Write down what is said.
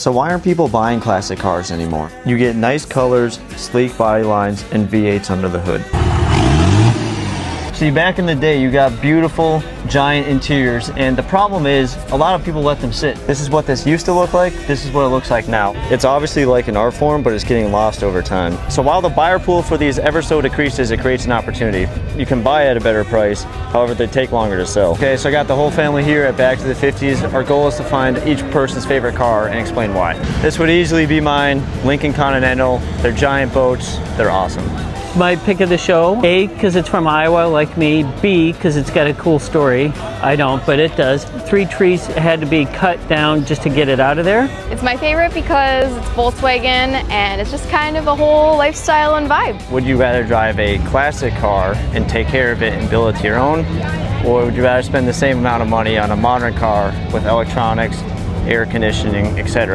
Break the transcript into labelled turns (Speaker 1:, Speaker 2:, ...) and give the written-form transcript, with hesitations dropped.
Speaker 1: So why aren't people buying classic cars anymore? You get nice colors, sleek body lines, and V8s under the hood. See, back in the day, you got beautiful, giant interiors, and the problem is, a lot of people let them sit. This is what this used to look like, this is what it looks like now. It's obviously like an art form, but it's getting lost over time. So while the buyer pool for these ever so decreases, it creates an opportunity. You can buy at a better price, however, they take longer to sell. Okay, so I got the whole family here at Back to the 50s. Our goal is to find each person's favorite car and explain why. This would easily be mine, Lincoln Continental. They're giant boats, they're awesome.
Speaker 2: My pick of the show, A, because it's from Iowa like me, B, because it's got a cool story. I don't, but it does. 3 trees had to be cut down just to get it out of there.
Speaker 3: It's my favorite because it's Volkswagen and it's just kind of a whole lifestyle and vibe.
Speaker 1: Would you rather drive a classic car and take care of it and build it to your own? Or would you rather spend the same amount of money on a modern car with electronics, air conditioning, etc.?